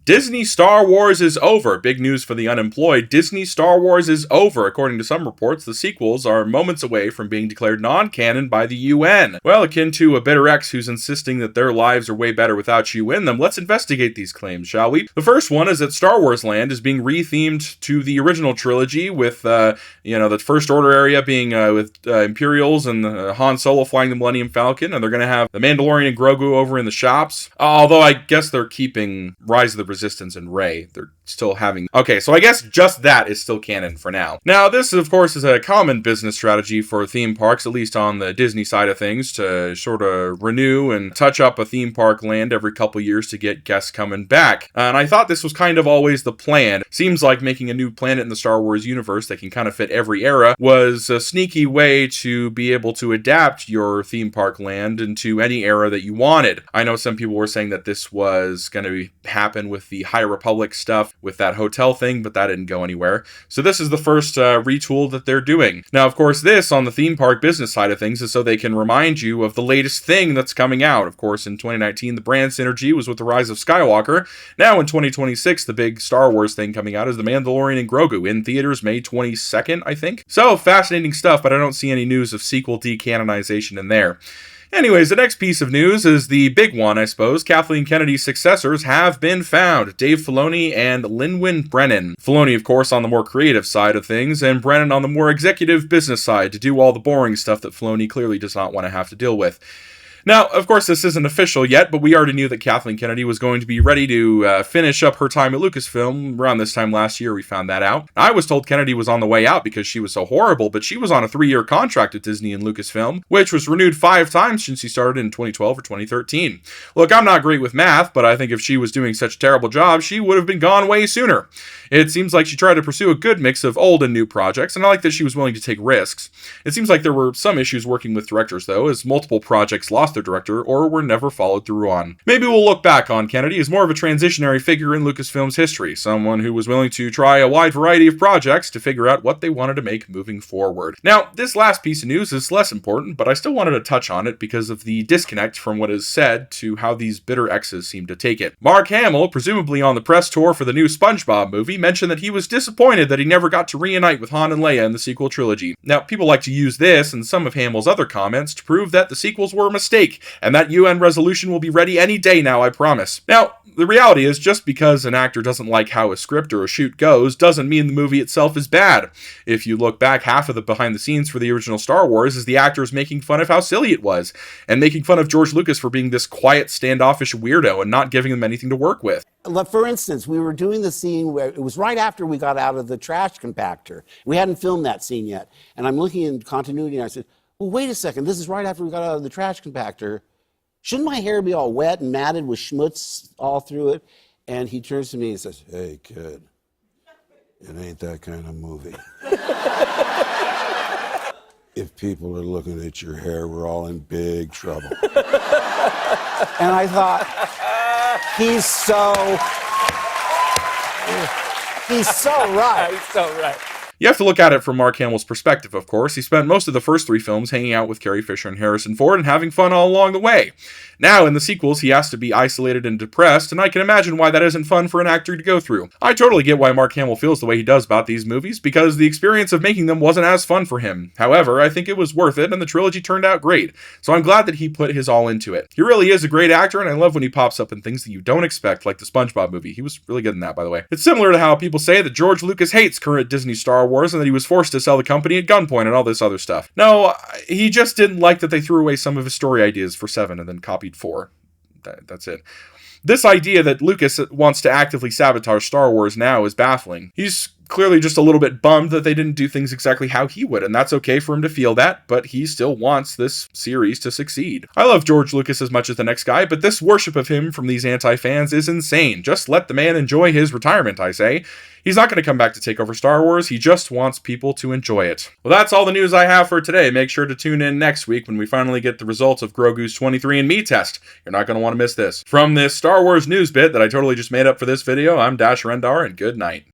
Disney Star Wars is over. Big news for the unemployed. Disney Star Wars is over. According to some reports, the sequels are moments away from being declared non-canon by the UN. Well, akin to a bitter ex who's insisting that their lives are way better without you in them, let's investigate these claims, shall we? The first one is that Star Wars Land is being rethemed to the original trilogy with, the First Order area being with Imperials and Han Solo flying the Millennium Falcon, and they're going to have the Mandalorian and Grogu over in the shops. Although I guess they're keeping Rise of the Resistance and Rey. They're still having... Okay, so I guess just that is still canon for now. Now, this, of course, is a common business strategy for theme parks, at least on the Disney side of things, to sort of renew and touch up a theme park land every couple years to get guests coming back. And I thought this was kind of always the plan. Seems like making a new planet in the Star Wars universe that can kind of fit every era was a sneaky way to be able to adapt your theme park land into any era that you wanted. I know some people were saying that this was going to happen with the High Republic stuff with that hotel thing, but that didn't go anywhere. So this is the first retool that they're doing. Now, of course, this on the theme park business side of things is so they can remind you of the latest thing that's coming out. Of course, in 2019, the brand synergy was with The Rise of Skywalker. Now in 2026, the big Star Wars thing coming out is The Mandalorian and Grogu in theaters May 22nd, I think. So fascinating stuff, but I don't see any news of sequel decanonization in there. Anyways, the next piece of news is the big one, I suppose. Kathleen Kennedy's successors have been found. Dave Filoni and Lin-Wen Brennan. Filoni, of course, on the more creative side of things, and Brennan on the more executive business side to do all the boring stuff that Filoni clearly does not want to have to deal with. Now, of course, this isn't official yet, but we already knew that Kathleen Kennedy was going to be ready to finish up her time at Lucasfilm. Around this time last year, we found that out. I was told Kennedy was on the way out because she was so horrible, but she was on a 3-year contract at Disney and Lucasfilm, which was renewed 5 times since she started in 2012 or 2013. Look, I'm not great with math, but I think if she was doing such a terrible job, she would have been gone way sooner. It seems like she tried to pursue a good mix of old and new projects, and I like that she was willing to take risks. It seems like there were some issues working with directors, though, as multiple projects lost their director or were never followed through on. Maybe we'll look back on Kennedy as more of a transitionary figure in Lucasfilm's history, someone who was willing to try a wide variety of projects to figure out what they wanted to make moving forward. Now, this last piece of news is less important, but I still wanted to touch on it because of the disconnect from what is said to how these bitter exes seem to take it. Mark Hamill, presumably on the press tour for the new SpongeBob movie, mentioned that he was disappointed that he never got to reunite with Han and Leia in the sequel trilogy. Now, people like to use this and some of Hamill's other comments to prove that the sequels were a mistake, and that UN resolution will be ready any day now, I promise. Now, the reality is, just because an actor doesn't like how a script or a shoot goes doesn't mean the movie itself is bad. If you look back, half of the behind the scenes for the original Star Wars is the actors making fun of how silly it was, and making fun of George Lucas for being this quiet, standoffish weirdo and not giving them anything to work with. For instance, we were doing the scene where it was right after we got out of the trash compactor. We hadn't filmed that scene yet, and I'm looking in continuity and I said, well, wait a second, this is right after we got out of the trash compactor. Shouldn't my hair be all wet and matted with schmutz all through it? And he turns to me and says, hey, kid, it ain't that kind of movie. If people are looking at your hair, we're all in big trouble. And I thought, he's so right. He's so right. You have to look at it from Mark Hamill's perspective, of course. He spent most of the first 3 films hanging out with Carrie Fisher and Harrison Ford and having fun all along the way. Now, in the sequels, he has to be isolated and depressed, and I can imagine why that isn't fun for an actor to go through. I totally get why Mark Hamill feels the way he does about these movies, because the experience of making them wasn't as fun for him. However, I think it was worth it, and the trilogy turned out great, so I'm glad that he put his all into it. He really is a great actor, and I love when he pops up in things that you don't expect, like the SpongeBob movie. He was really good in that, by the way. It's similar to how people say that George Lucas hates current Disney Star Wars, and that he was forced to sell the company at gunpoint and all this other stuff. No, he just didn't like that they threw away some of his story ideas for 7 and then copied 4. That's it. This idea that Lucas wants to actively sabotage Star Wars now is baffling. He's clearly just a little bit bummed that they didn't do things exactly how he would, and that's okay for him to feel that, but he still wants this series to succeed. I love George Lucas as much as the next guy, but this worship of him from these anti-fans is insane. Just let the man enjoy his retirement, I say. He's not going to come back to take over Star Wars, he just wants people to enjoy it. Well, that's all the news I have for today. Make sure to tune in next week when we finally get the results of Grogu's 23andMe test. You're not going to want to miss this. From this Star Wars news bit that I totally just made up for this video, I'm Dash Rendar, and good night.